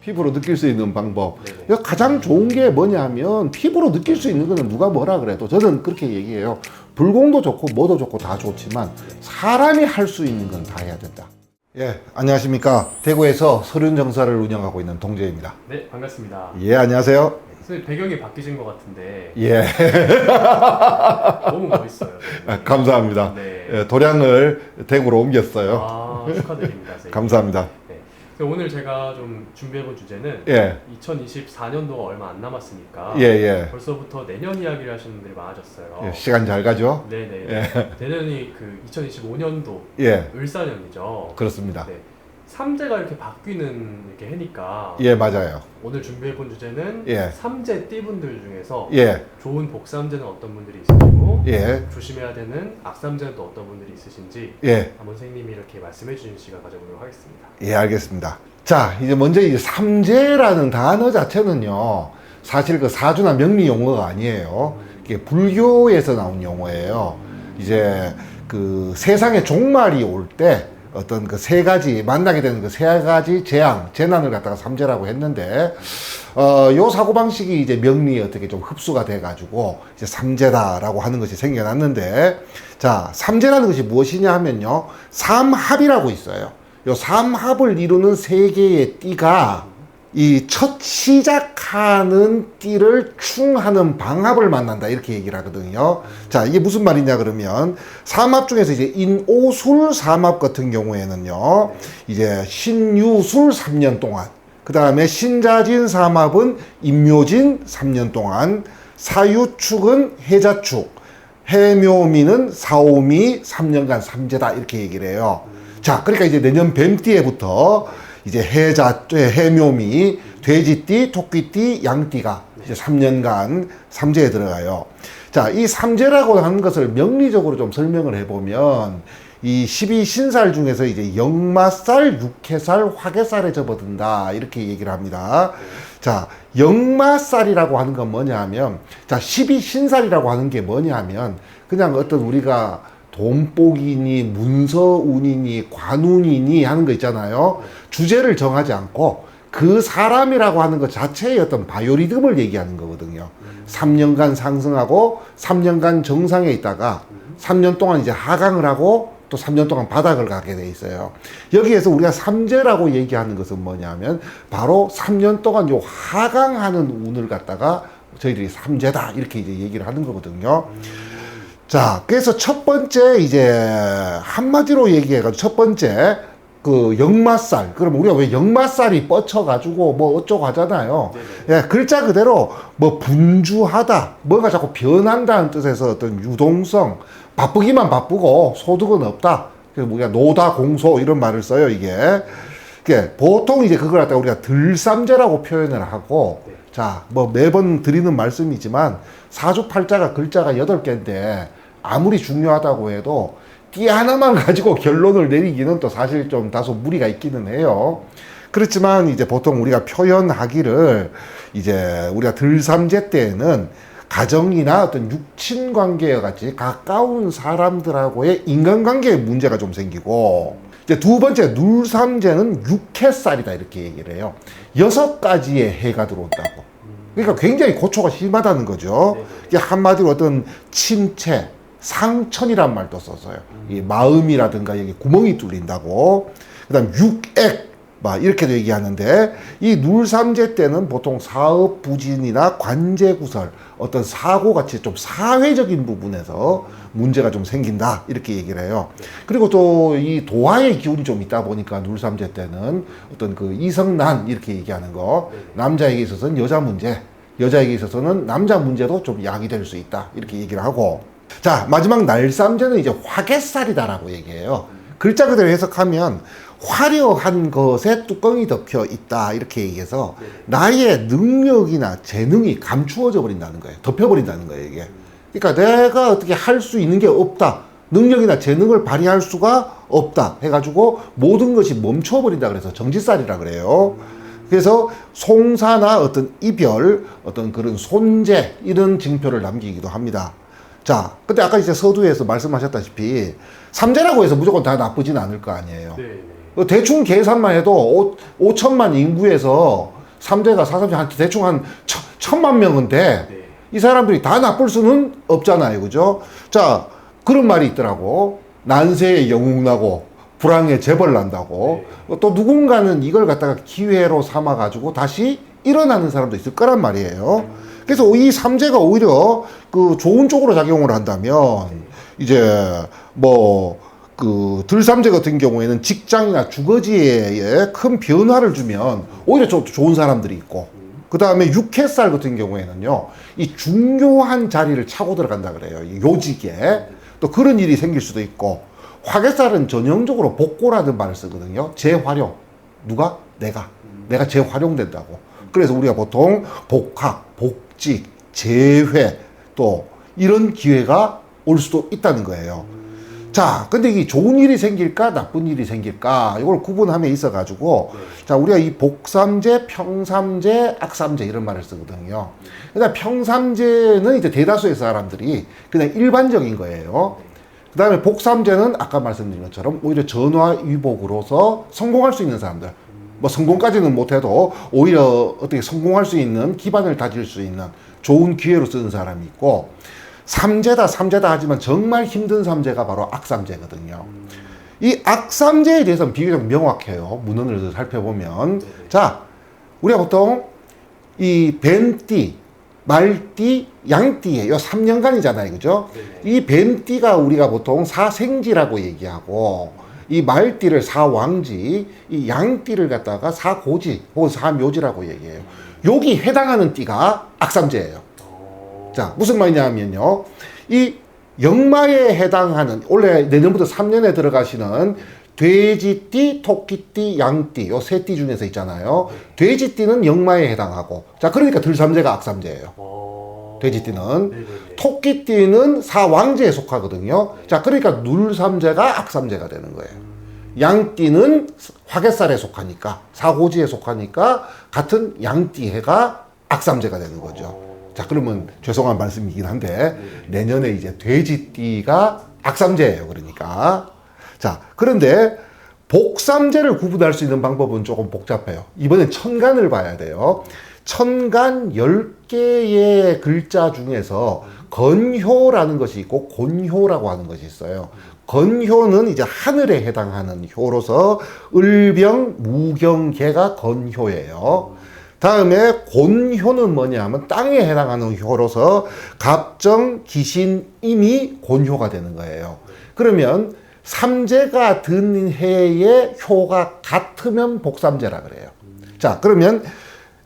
피부로 느낄 수 있는 방법. 네네. 가장 좋은 게 뭐냐면 피부로 느낄 수 있는 거는 누가 뭐라 그래도 저는 그렇게 얘기해요. 불공도 좋고 뭐도 좋고 다 좋지만 사람이 할 수 있는 건 다 해야 된다. 예, 안녕하십니까. 대구에서 서륜정사를 운영하고 있는 동재입니다. 네, 반갑습니다. 예, 안녕하세요. 선생님 배경이 바뀌신 것 같은데 예, 너무 멋있어요. 감사합니다. 네. 예, 도량을 대구로 옮겼어요. 아, 축하드립니다. 선생님. 감사합니다. 네. 그래서 오늘 제가 좀 준비해본 주제는 예, 2024년도가 얼마 안 남았으니까 예, 예. 벌써부터 내년 이야기를 하시는 분들이 많아졌어요. 예, 시간 잘 가죠? 네네. 내년이 그 2025년도 예, 을사년이죠. 그렇습니다. 네. 삼재가 이렇게 바뀌는 이렇게 해니까 예, 맞아요. 오늘 준비해본 주제는 예. 삼재 띠분들 중에서 예, 좋은 복삼재는 어떤 분들이 있으시고 예, 조심해야 되는 악삼재는 또 어떤 분들이 있으신지 예. 한번 선생님이 이렇게 말씀해 주시는 시간 가져보도록 하겠습니다. 예, 알겠습니다. 자, 이제 먼저 이 삼재라는 단어 자체는요, 사실 그 사주나 명리 용어가 아니에요. 이게 불교에서 나온 용어예요. 이제 그 세상에 종말이 올 때 어떤 그 세 가지, 만나게 되는 그 세 가지 재앙, 재난을 갖다가 삼재라고 했는데, 요 사고방식이 이제 명리에 어떻게 좀 흡수가 돼가지고, 이제 삼재다라고 하는 것이 생겨났는데, 자, 삼재라는 것이 무엇이냐 하면요, 삼합이라고 있어요. 요 삼합을 이루는 세 개의 띠가 이 첫 시작하는 띠를 충하는 방합을 만난다 이렇게 얘기를 하거든요. 자, 이게 무슨 말이냐 그러면 삼합 중에서 이제 인오술 삼합 같은 경우에는요, 이제 신유술 3년 동안, 그 다음에 신자진 삼합은 임묘진 3년 동안, 사유축은 해자축, 해묘미는 사오미 3년간 삼재다 이렇게 얘기를 해요. 자, 그러니까 이제 내년 뱀띠에부터 이제 해묘미, 돼지띠, 토끼띠, 양띠가 이제 3년간 삼재에 들어가요. 자, 이 삼재라고 하는 것을 명리적으로 좀 설명을 해보면 이 12신살 중에서 이제 역마살, 육해살, 화개살에 접어든다 이렇게 얘기를 합니다. 자, 역마살이라고 하는 건 뭐냐 하면, 자, 12신살이라고 하는 게 뭐냐 하면 그냥 어떤 우리가 돈복이니 문서운이니 관운이니 하는 거 있잖아요. 주제를 정하지 않고 그 사람이라고 하는 것 자체의 어떤 바이오리듬을 얘기하는 거거든요. 3년간 상승하고 3년간 정상에 있다가 3년 동안 이제 하강을 하고 또 3년 동안 바닥을 가게 돼 있어요. 여기에서 우리가 삼재라고 얘기하는 것은 뭐냐면 바로 3년 동안 요 하강하는 운을 갖다가 저희들이 삼재다 이렇게 이제 얘기를 하는 거거든요. 자, 그래서 첫 번째 이제 한마디로 얘기해가지고 첫 번째 그 역마살. 그럼 우리가 왜 역마살이 뻗쳐가지고 뭐 어쩌고 하잖아요. 예, 글자 그대로 뭐 분주하다, 뭐가 자꾸 변한다는 뜻에서 어떤 유동성, 바쁘기만 바쁘고 소득은 없다. 그래서 우리가 노다 공소 이런 말을 써요 이게. 보통 이제 그걸 갖다가 우리가 들삼재라고 표현을 하고. 자, 뭐 매번 드리는 말씀이지만 사주팔자가 글자가 8개인데 아무리 중요하다고 해도 띠 하나만 가지고 결론을 내리기는 또 사실 좀 다소 무리가 있기는 해요. 그렇지만 이제 보통 우리가 표현하기를 이제 우리가 들삼재 때에는 가정이나 어떤 육친 관계와 같이 가까운 사람들하고의 인간관계에 문제가 좀 생기고, 이제 두 번째 눌삼재는 육해살이다 이렇게 얘기를 해요. 6가지의 해가 들어온다고. 그러니까 굉장히 고초가 심하다는 거죠. 이게 한마디로 어떤 침체, 상천이란 말도 썼어요. 이 마음이라든가 여기 구멍이 뚫린다고. 그다음 육액 막 이렇게도 얘기하는데, 이 눌삼재 때는 보통 사업 부진이나 관제구설, 어떤 사고같이 좀 사회적인 부분에서 문제가 좀 생긴다 이렇게 얘기를 해요. 그리고 또 이 도화의 기운이 좀 있다 보니까 눌삼재 때는 어떤 그 이성난 이렇게 얘기하는 거, 남자에게 있어서는 여자 문제, 여자에게 있어서는 남자 문제도 좀 야기될 수 있다 이렇게 얘기를 하고, 자, 마지막 날삼재는 이제 화개살이다라고 얘기해요. 글자 그대로 해석하면 화려한 것에 뚜껑이 덮여 있다 이렇게 얘기해서 나의 능력이나 재능이 감추어져 버린다는 거예요. 덮여버린다는 거예요 이게. 그러니까 내가 어떻게 할 수 있는 게 없다, 능력이나 재능을 발휘할 수가 없다 해가지고 모든 것이 멈춰버린다 그래서 정지살이라 그래요. 그래서 송사나 어떤 이별, 어떤 그런 손재 이런 징표를 남기기도 합니다. 자, 근데 아까 이제 서두에서 말씀하셨다시피 삼재라고 해서 무조건 다 나쁘진 않을 거 아니에요. 네. 대충 계산만 해도 5천만 인구에서 삼재가 사삼재 한 대충 한 1,000만 명은 돼. 네. 이 사람들이 다 나쁠 수는 없잖아요. 그죠? 자, 그런 말이 있더라고. 난세에 영웅 나고 불황에 재벌 난다고. 또 누군가는 이걸 갖다가 기회로 삼아가지고 다시 일어나는 사람도 있을 거란 말이에요. 그래서 이 삼재가 오히려 그 좋은 쪽으로 작용을 한다면 이제 뭐 그 들삼재 같은 경우에는 직장이나 주거지에 큰 변화를 주면 오히려 좀 좋은 사람들이 있고, 그 다음에 육해살 같은 경우에는요, 이 중요한 자리를 차고 들어간다 그래요. 이 요직에. 또 그런 일이 생길 수도 있고, 화개살은 전형적으로 복고라는 말을 쓰거든요. 재활용. 누가? 내가 재활용된다고. 그래서 우리가 보통 복학, 복직, 재회, 또 이런 기회가 올 수도 있다는 거예요. 자, 근데 이게 좋은 일이 생길까, 나쁜 일이 생길까, 이걸 구분함에 있어가지고, 자, 우리가 이 복삼재, 평삼재, 악삼재 이런 말을 쓰거든요. 그러니까 평삼재는 이제 대다수의 사람들이 그냥 일반적인 거예요. 그 다음에 복삼재는 아까 말씀드린 것처럼 오히려 전화위복으로서 성공할 수 있는 사람들. 뭐 성공까지는 못해도 오히려 어떻게 성공할 수 있는 기반을 다질 수 있는 좋은 기회로 쓰는 사람이 있고, 삼재다 하지만 정말 힘든 삼재가 바로 악삼재거든요. 이 악삼재에 대해서는 비교적 명확해요. 문헌을 살펴보면. 자, 우리가 보통 이 뱀띠, 말띠, 양띠에 요 3년간이잖아요. 그죠? 이 뱀띠가 우리가 보통 사생지라고 얘기하고, 이 말띠를 사왕지, 이 양띠를 갖다가 사고지 혹은 사묘지라고 얘기해요. 여기 해당하는 띠가 악삼재예요. 자, 무슨 말이냐면요, 이 역마에 해당하는, 원래 내년부터 3년에 들어가시는 돼지띠, 토끼띠, 양띠, 요 세 띠 중에서 있잖아요. 돼지띠는 역마에 해당하고, 자, 그러니까 들삼재가 악삼재예요. 돼지띠는. 토끼띠는 사왕재에 속하거든요. 자, 그러니까 눌삼재가 악삼재가 되는 거예요. 양띠는 화개살에 속하니까, 사고지에 속하니까 같은 양띠해가 악삼재가 되는 거죠. 자, 그러면 죄송한 말씀이긴 한데 내년에 이제 돼지띠가 악삼재예요. 그러니까. 자, 그런데 복삼재를 구분할 수 있는 방법은 조금 복잡해요. 이번엔 천간을 봐야 돼요. 천간 10개의 글자 중에서 건효라는 것이 있고 곤효라고 하는 것이 있어요. 건효는 이제 하늘에 해당하는 효로서 을병, 무경계가 건효예요. 다음에 곤효는 뭐냐 하면 땅에 해당하는 효로서 갑정, 기신, 임이 곤효가 되는 거예요. 그러면 삼재가 든 해의 효가 같으면 복삼재라 그래요. 자, 그러면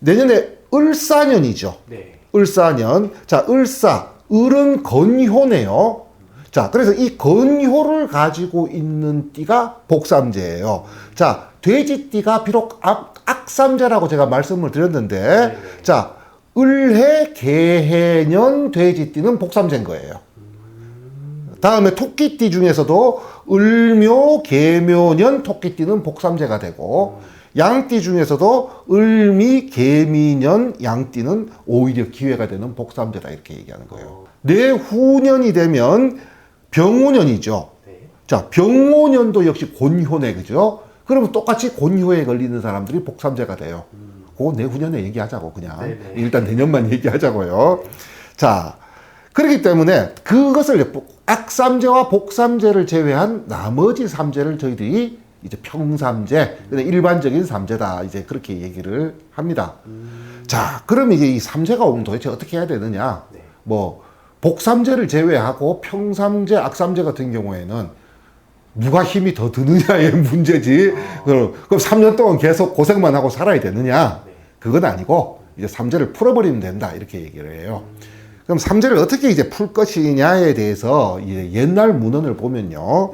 내년에 을사년이죠. 네. 을사년. 자, 을사. 을은 건효네요. 자, 그래서 이 건효를 가지고 있는 띠가 복삼재예요. 자, 돼지띠가 비록 악삼재라고 제가 말씀을 드렸는데, 네네. 자, 을해, 개해년 돼지띠는 복삼재인 거예요. 다음에 토끼띠 중에서도 을묘, 개묘년 토끼띠는 복삼재가 되고, 양띠 중에서도 을미, 개미년 양띠는 오히려 기회가 되는 복삼재다 이렇게 얘기하는 거예요. 내후년이 되면 병오년이죠. 네. 자, 병오년도 역시 곤효네, 그죠? 그러면 똑같이 곤효에 걸리는 사람들이 복삼재가 돼요. 그거 내후년에 얘기하자고, 그냥. 네네. 일단 내년만 얘기하자고요. 자, 그렇기 때문에 그것을 악삼재와 복삼재를 제외한 나머지 삼재를 저희들이 이제 평삼재, 일반적인 삼재다, 이제 그렇게 얘기를 합니다. 자, 그럼 이제 이 삼재가 오면 도대체 어떻게 해야 되느냐? 네. 뭐, 복삼재를 제외하고 평삼재, 악삼재 같은 경우에는 누가 힘이 더 드느냐의 문제지. 그럼 3년 동안 계속 고생만 하고 살아야 되느냐? 네. 그건 아니고, 이제 삼재를 풀어버리면 된다, 이렇게 얘기를 해요. 그럼 삼재를 어떻게 이제 풀 것이냐에 대해서 이제 옛날 문헌을 보면요.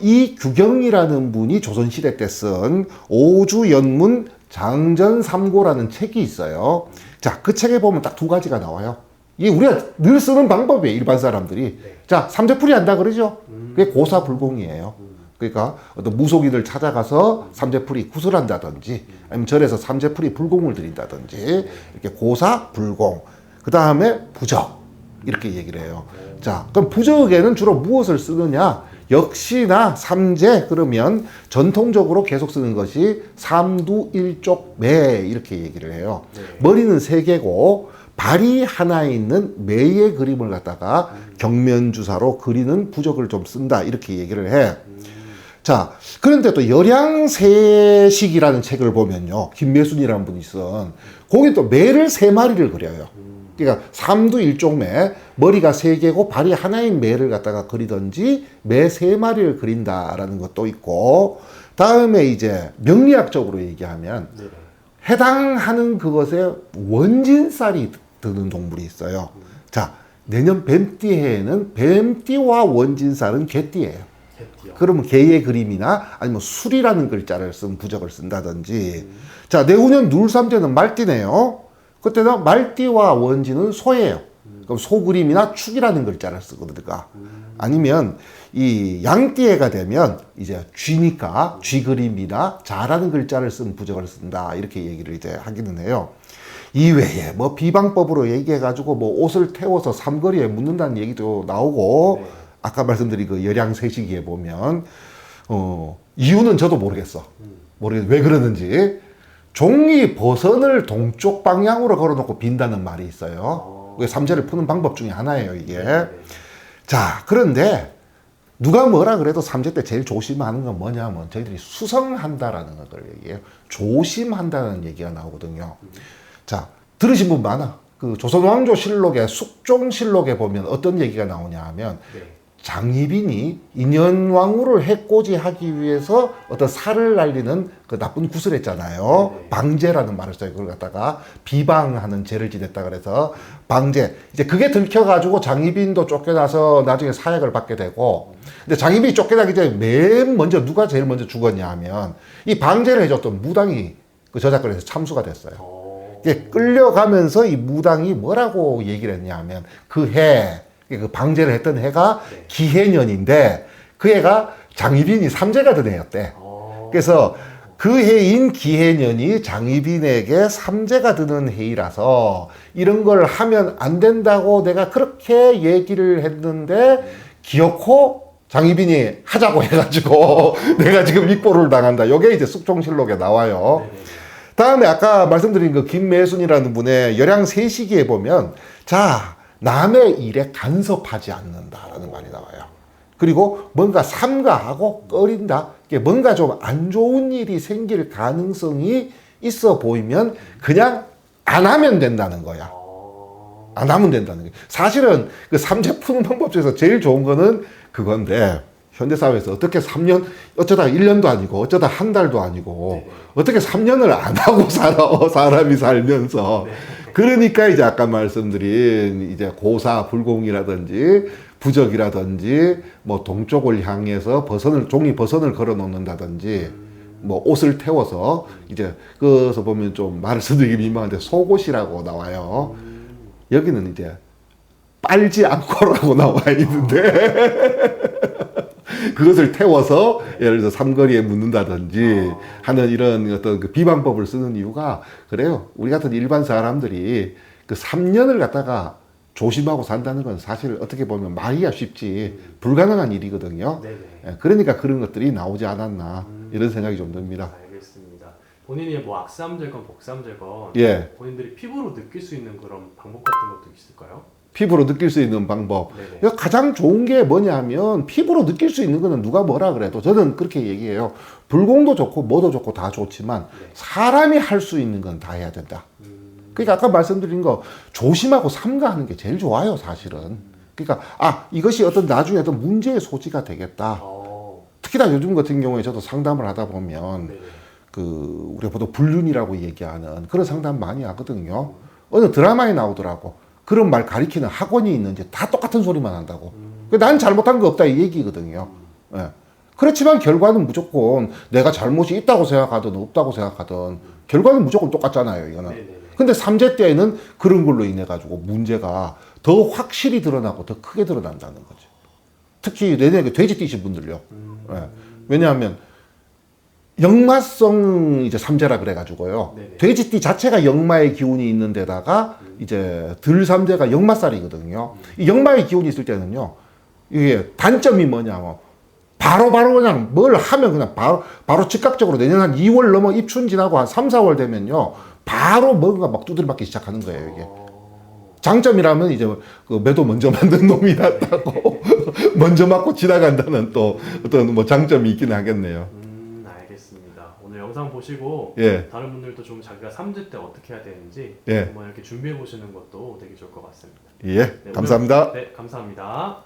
이 규경이라는 분이 조선시대 때 쓴 오주연문 장전삼고라는 책이 있어요. 자, 그 책에 보면 딱 두 가지가 나와요. 이게 우리가 늘 쓰는 방법이에요, 일반 사람들이. 네. 자, 삼재풀이 한다 그러죠? 그게 고사불공이에요. 그러니까 어떤 무속인을 찾아가서 삼재풀이 구슬한다든지, 아니면 절에서 삼재풀이 불공을 드린다든지, 이렇게 고사불공. 그 다음에 부적. 이렇게 얘기를 해요. 자, 그럼 부적에는 주로 무엇을 쓰느냐? 역시나 삼재 그러면 전통적으로 계속 쓰는 것이 삼두일족매 이렇게 얘기를 해요. 네. 머리는 세 개고 발이 하나에 있는 매의 그림을 갖다가 경면주사로 그리는 부적을 좀 쓴다 이렇게 얘기를 해. 자, 그런데 또 열양세식이라는 책을 보면요, 김매순이라는 분이 쓴 거기 또 매를 세 마리를 그려요. 그러니까 삼두일족매, 머리가 세 개고 발이 하나인 매를 갖다가 그리든지 매 세 마리를 그린다라는 것도 있고, 다음에 이제 명리학적으로 얘기하면 네. 해당하는 그것에 원진살이 드는 동물이 있어요. 자, 내년 뱀띠해에는 뱀띠와 원진살은 개띠예요. 개띠요. 그러면 개의 그림이나 아니면 술이라는 글자를 쓴 부적을 쓴다든지. 자, 내후년 눌삼재는 말띠네요. 그때는 말띠와 원진은 소예요. 그럼 소 그림이나 축이라는 글자를 쓰거든요. 아니면 이 양띠해가 되면 이제 쥐니까 쥐 그림이나 자라는 글자를 쓴 부적을 쓴다 이렇게 얘기를 이제 하기는 해요. 이외에 뭐 비방법으로 얘기해가지고 뭐 옷을 태워서 삼거리에 묻는다는 얘기도 나오고, 네. 아까 말씀드린 그 열양세시기에 보면 이유는 저도 모르겠어. 왜 그러는지. 종이 버선을 동쪽 방향으로 걸어놓고 빈다는 말이 있어요. 그게 삼재를 푸는 방법 중에 하나예요, 이게. 네. 자, 그런데 누가 뭐라 그래도 삼재 때 제일 조심하는 건 뭐냐면 저희들이 수성한다라는 걸 얘기해요. 조심한다는 얘기가 나오거든요. 자, 들으신 분 많아. 그 조선왕조실록의 숙종실록에 보면 어떤 얘기가 나오냐 하면 네. 장희빈이 인현왕후를 해코지하기 위해서 어떤 살을 날리는 그 나쁜 굿을 했잖아요. 네. 방제라는 말을 써요. 그걸 갖다가 비방하는 죄를 지냈다 그래서 방제. 이제 그게 들켜가지고 장희빈도 쫓겨나서 나중에 사약을 받게 되고, 근데 장희빈이 쫓겨나기 전에 맨 먼저 누가 제일 먼저 죽었냐 하면 이 방제를 해줬던 무당이 그 저작권에서 참수가 됐어요. 이게 끌려가면서 이 무당이 뭐라고 얘기를 했냐 하면 그 방제를 했던 해가 네. 기해년인데 그 해가 장희빈이 삼재가 된 해였대. 그래서 그 해인 기해년이 장희빈에게 삼재가 드는 해이라서 이런 걸 하면 안 된다고 내가 그렇게 얘기를 했는데 기어코 장희빈이 하자고 해가지고 내가 지금 입보를 당한다. 이게 이제 숙종실록에 나와요. 네. 다음에 아까 말씀드린 그 김매순이라는 분의 열양세시기에 보면, 자, 남의 일에 간섭하지 않는다라는 말이 나와요. 그리고 뭔가 삼가하고 꺼린다. 이게 뭔가 좀 안 좋은 일이 생길 가능성이 있어 보이면 그냥 안 하면 된다는 거야. 안 하면 된다는 거야. 사실은 그 삼재 푸는 방법 중에서 제일 좋은 거는 그건데, 현대사회에서 어떻게 3년, 어쩌다 1년도 아니고, 어쩌다 한 달도 아니고, 네네. 어떻게 3년을 안 하고 살아, 사람이 살면서. 네. 그러니까 이제 아까 말씀드린 이제 고사, 불공이라든지, 부적이라든지, 뭐 동쪽을 향해서 종이 버선을 걸어 놓는다든지, 뭐 옷을 태워서, 이제, 그래서 보면 좀 말을 쓰기 민망한데, 속옷이라고 나와요. 여기는 이제, 빨지 않고라고 나와 있는데, 그것을 태워서 예를 들어서 삼거리에 묻는다든지 하는 이런 어떤 그 비방법을 쓰는 이유가 그래요. 우리 같은 일반 사람들이 그 3년을 갖다가 조심하고 산다는 건 사실 어떻게 보면 말이야 쉽지 불가능한 일이거든요. 네네. 예, 그러니까 그런 것들이 나오지 않았나 이런 생각이 좀 듭니다. 알겠습니다. 본인이 뭐 악삼제건 복삼제건 예. 본인들이 피부로 느낄 수 있는 그런 방법 같은 것도 있을까요? 피부로 느낄 수 있는 방법. 네네. 가장 좋은 게 뭐냐면 피부로 느낄 수 있는 거는 누가 뭐라 그래도 저는 그렇게 얘기해요. 불공도 좋고 뭐도 좋고 다 좋지만 네. 사람이 할 수 있는 건 다 해야 된다. 그러니까 아까 말씀드린 거 조심하고 삼가하는 게 제일 좋아요, 사실은. 그러니까 이것이 어떤 나중에 어떤 문제의 소지가 되겠다. 특히나 요즘 같은 경우에 저도 상담을 하다 보면 네네. 그 우리가 보통 불륜이라고 얘기하는 그런 상담 많이 하거든요. 어느 드라마에 나오더라고. 그런 말 가리키는 학원이 있는지 다 똑같은 소리만 한다고. 난 잘못한 거 없다 이 얘기거든요. 예. 그렇지만 결과는 무조건 내가 잘못이 있다고 생각하든 없다고 생각하든 결과는 무조건 똑같잖아요, 이거는. 네네네. 근데 삼재 때에는 그런 걸로 인해 가지고 문제가 더 확실히 드러나고 더 크게 드러난다는 거죠. 특히 내년에 돼지띠신 분들요. 예. 왜냐하면 역마성 이제 삼재라 그래가지고요. 네네. 돼지띠 자체가 역마의 기운이 있는 데다가 이제 들삼재가 역마살이거든요. 이 역마의 기운이 있을 때는요, 이게 단점이 뭐냐면 바로 그냥 뭘 하면 그냥 바로 즉각적으로 내년 한 2월 넘어 입춘 지나고 한 3, 4월 되면요, 바로 뭔가 막 두드려 맞기 시작하는 거예요, 이게. 장점이라면 이제 그 매도 먼저 만든 놈이 낫다고 먼저 맞고 지나간다는 또 어떤 뭐 장점이 있긴 하겠네요. 알겠습니다. 오늘 영상 보시고 예. 다른 분들도 좀 자기가 삼재 때 어떻게 해야 되는지 예. 한번 이렇게 준비해 보시는 것도 되게 좋을 것 같습니다. 예, 네, 감사합니다. 네, 감사합니다.